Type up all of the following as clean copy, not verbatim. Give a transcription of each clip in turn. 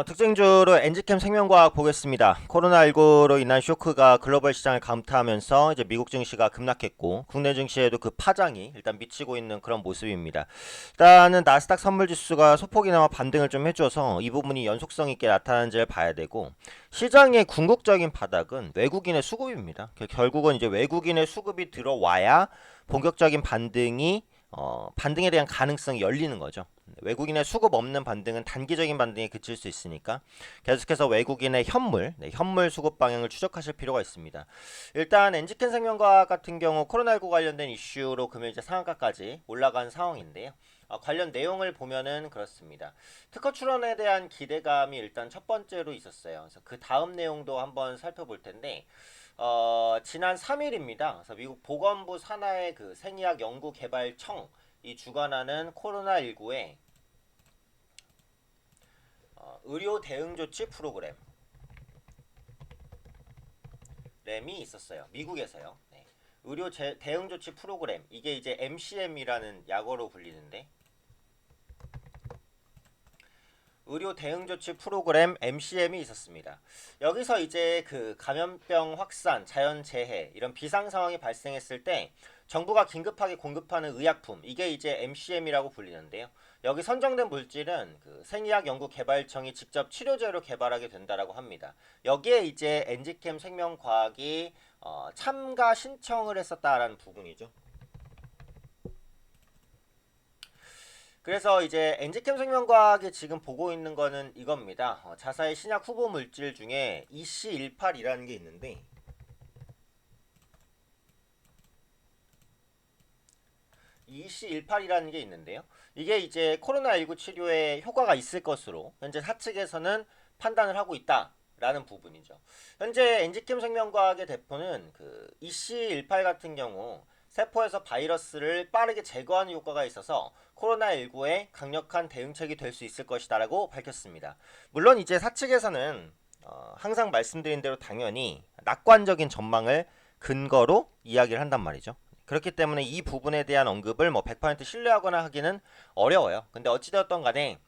특징주로 엔지캠 생명과학 보겠습니다. 코로나19로 인한 쇼크가 글로벌 시장을 감타하면서 이제 미국 증시가 급락했고 국내 증시에도 그 파장이 일단 미치고 있는 그런 모습입니다. 일단은 나스닥 선물지수가 소폭이나마 반등을 좀 해줘서 이 부분이 연속성 있게 나타나는지를 봐야 되고 시장의 궁극적인 바닥은 외국인의 수급입니다. 결국은 이제 외국인의 수급이 들어와야 본격적인 반등에 대한 가능성이 열리는 거죠. 외국인의 수급 없는 반등은 단기적인 반등에 그칠 수 있으니까 계속해서 외국인의 현물 수급 방향을 추적하실 필요가 있습니다. 일단 엔지켄 생명과학 같은 경우 코로나19 관련된 이슈로 금일 이제 상한가까지 올라간 상황인데요. 관련 내용을 보면은 그렇습니다. 특허 출원에 대한 기대감이 일단 첫 번째로 있었어요. 그래서 그 다음 내용도 한번 살펴볼 텐데 지난 3일입니다. 그래서 미국 보건부 산하의 그 생의학 연구개발청이 주관하는 코로나19의 의료 대응 조치 프로그램 램이 있었어요. 미국에서요. 네. 대응 조치 프로그램 이게 이제 MCM이라는 약어로 불리는데 의료 대응 조치 프로그램 MCM이 있었습니다. 여기서 이제 그 감염병 확산, 자연재해 이런 비상 상황이 발생했을 때 정부가 긴급하게 공급하는 의약품 이게 이제 MCM이라고 불리는데요. 여기 선정된 물질은 그 생의학연구개발청이 직접 치료제로 개발하게 된다라고 합니다. 여기에 이제 엔지캠 생명과학이 참가 신청을 했었다라는 부분이죠. 그래서 이제 엔지캠 생명과학이 지금 보고 있는 거는 이겁니다. 자사의 신약 후보 물질 중에 EC18이라는 게 있는데 EC18이라는 게 있는데요. 이게 이제 코로나19 치료에 효과가 있을 것으로 현재 사측에서는 판단을 하고 있다라는 부분이죠. 현재 엔지캠 생명과학의 대표는 그 EC18 같은 경우 세포에서 바이러스를 빠르게 제거하는 효과가 있어서 코로나19에 강력한 대응책이 될 수 있을 것이다라고 밝혔습니다. 물론 이제 사측에서는 항상 말씀드린 대로 당연히 낙관적인 전망을 근거로 이야기를 한단 말이죠. 그렇기 때문에 이 부분에 대한 언급을 뭐 100% 신뢰하거나 하기는 어려워요. 근데 어찌되었던 간에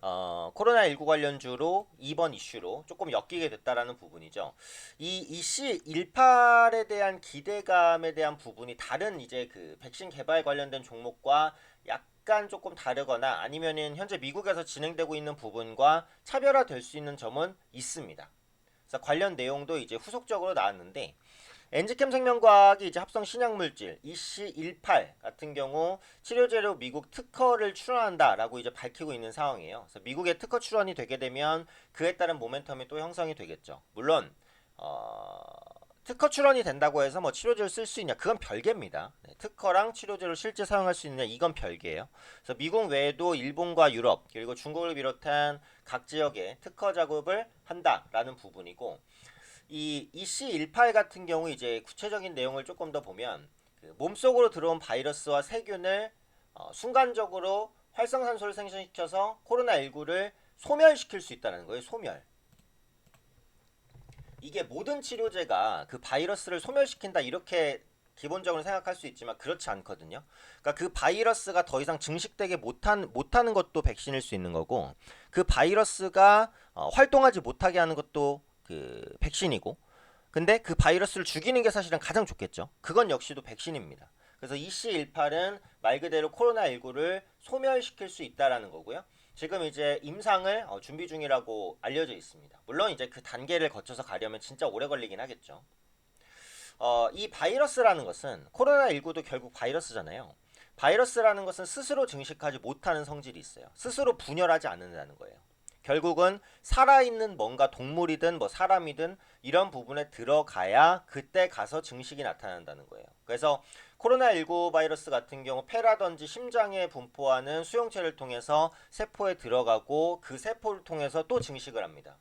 코로나19 관련주로 이번 이슈로 조금 엮이게 됐다라는 부분이죠. 이 EC18에 대한 기대감에 대한 부분이 다른 이제 그 백신 개발 관련된 종목과 약간 조금 다르거나 아니면은 현재 미국에서 진행되고 있는 부분과 차별화될 수 있는 점은 있습니다. 그래서 관련 내용도 이제 후속적으로 나왔는데 엔지캠 생명과학이 이제 합성 신약물질 EC18 같은 경우 치료제로 미국 특허를 출원한다라고 이제 밝히고 있는 상황이에요. 그래서 미국의 특허 출원이 되게 되면 그에 따른 모멘텀이 또 형성이 되겠죠. 물론 특허 출원이 된다고 해서 뭐 치료제를 쓸 수 있냐 그건 별개입니다. 네, 특허랑 치료제를 실제 사용할 수 있느냐 이건 별개예요. 그래서 미국 외에도 일본과 유럽 그리고 중국을 비롯한 각 지역에 특허 작업을 한다라는 부분이고 이 EC18 같은 경우 이제 구체적인 내용을 조금 더 보면 그 몸속으로 들어온 바이러스와 세균을 순간적으로 활성산소를 생성시켜서 코로나19를 소멸시킬 수 있다는 거예요. 소멸. 이게 모든 치료제가 그 바이러스를 소멸시킨다 이렇게 기본적으로 생각할 수 있지만 그렇지 않거든요. 그러니까 그 바이러스가 더 이상 증식되게 못하는 것도 백신일 수 있는 거고 그 바이러스가 활동하지 못하게 하는 것도 그 백신이고 근데 그 바이러스를 죽이는 게 사실은 가장 좋겠죠. 그건 역시도 백신입니다. 그래서 EC18은 말 그대로 코로나19를 소멸시킬 수 있다라는 거고요. 지금 이제 임상을 준비 중이라고 알려져 있습니다. 물론 이제 그 단계를 거쳐서 가려면 진짜 오래 걸리긴 하겠죠. 이 바이러스라는 것은 코로나19도 결국 바이러스잖아요. 바이러스라는 것은 스스로 증식하지 못하는 성질이 있어요. 스스로 분열하지 않는다는 거예요. 결국은 살아있는 뭔가 동물이든 뭐 사람이든 이런 부분에 들어가야 그때 가서 증식이 나타난다는 거예요. 그래서 코로나19 바이러스 같은 경우 폐라든지 심장에 분포하는 수용체를 통해서 세포에 들어가고 그 세포를 통해서 또 증식을 합니다.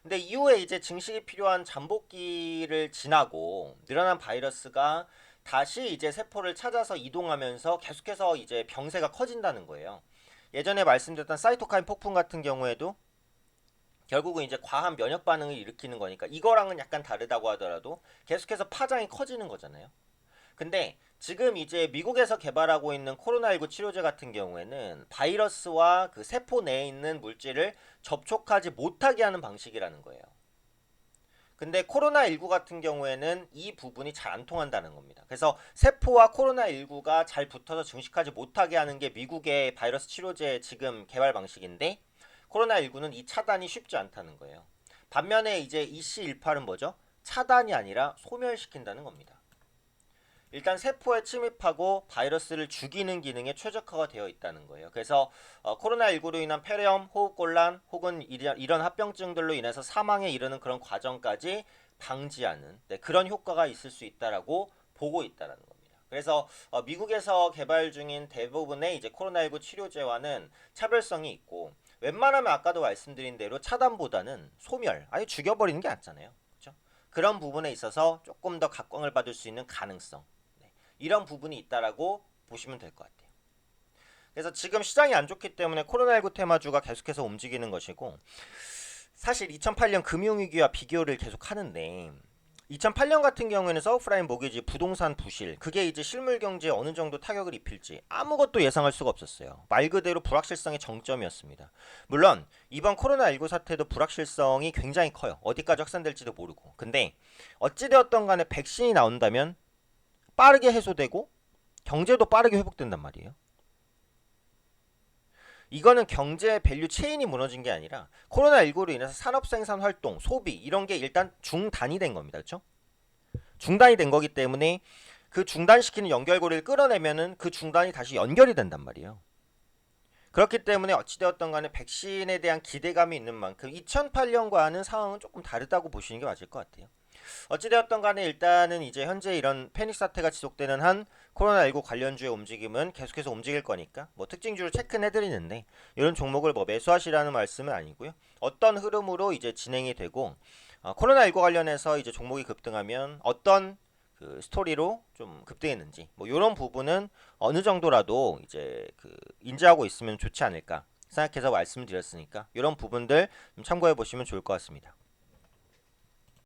근데 이후에 이제 증식이 필요한 잠복기를 지나고 늘어난 바이러스가 다시 이제 세포를 찾아서 이동하면서 계속해서 이제 병세가 커진다는 거예요. 예전에 말씀드렸던 사이토카인 폭풍 같은 경우에도 결국은 이제 과한 면역 반응을 일으키는 거니까 이거랑은 약간 다르다고 하더라도 계속해서 파장이 커지는 거잖아요. 근데 지금 이제 미국에서 개발하고 있는 코로나19 치료제 같은 경우에는 바이러스와 그 세포 내에 있는 물질을 접촉하지 못하게 하는 방식이라는 거예요. 근데 코로나19 같은 경우에는 이 부분이 잘 안 통한다는 겁니다. 그래서 세포와 코로나19가 잘 붙어서 증식하지 못하게 하는 게 미국의 바이러스 치료제 지금 개발 방식인데 코로나19는 이 차단이 쉽지 않다는 거예요. 반면에 이제 EC18은 뭐죠? 차단이 아니라 소멸시킨다는 겁니다. 일단 세포에 침입하고 바이러스를 죽이는 기능에 최적화가 되어 있다는 거예요. 그래서 코로나19로 인한 폐렴, 호흡곤란 혹은 이런 합병증들로 인해서 사망에 이르는 그런 과정까지 방지하는 그런 효과가 있을 수 있다라고 보고 있다는 겁니다. 그래서 미국에서 개발 중인 대부분의 이제 코로나19 치료제와는 차별성이 있고 웬만하면 아까도 말씀드린 대로 차단보다는 소멸, 아예 죽여버리는 게 낫잖아요. 그렇죠? 그런 부분에 있어서 조금 더 각광을 받을 수 있는 가능성, 이런 부분이 있다라고 보시면 될 것 같아요. 그래서 지금 시장이 안 좋기 때문에 코로나19 테마주가 계속해서 움직이는 것이고, 사실 2008년 금융위기와 비교를 계속 하는데 2008년 같은 경우에는 서브프라임 모기지, 부동산 부실, 그게 이제 실물 경제에 어느 정도 타격을 입힐지 아무것도 예상할 수가 없었어요. 말 그대로 불확실성의 정점이었습니다. 물론 이번 코로나19 사태도 불확실성이 굉장히 커요. 어디까지 확산될지도 모르고. 근데 어찌되었던 간에 백신이 나온다면 빠르게 해소되고 경제도 빠르게 회복된단 말이에요. 이거는 경제 밸류 체인이 무너진 게 아니라 코로나19로 인해서 산업 생산 활동, 소비 이런 게 일단 중단이 된 겁니다. 그렇죠? 중단이 된 거기 때문에 그 중단시키는 연결고리를 끌어내면은 그 중단이 다시 연결이 된단 말이에요. 그렇기 때문에 어찌되었던 간에 백신에 대한 기대감이 있는 만큼 2008년과는 상황은 조금 다르다고 보시는 게 맞을 것 같아요. 어찌되었던 간에 일단은 이제 현재 이런 패닉 사태가 지속되는 한 코로나19 관련주의 움직임은 계속해서 움직일 거니까 뭐 특징주를 체크는 해드리는데 이런 종목을 뭐 매수하시라는 말씀은 아니고요. 어떤 흐름으로 이제 진행이 되고 코로나19 관련해서 이제 종목이 급등하면 어떤 그 스토리로 좀 급등했는지 뭐 이런 부분은 어느 정도라도 이제 그 인지하고 있으면 좋지 않을까 생각해서 말씀드렸으니까 이런 부분들 좀 참고해 보시면 좋을 것 같습니다.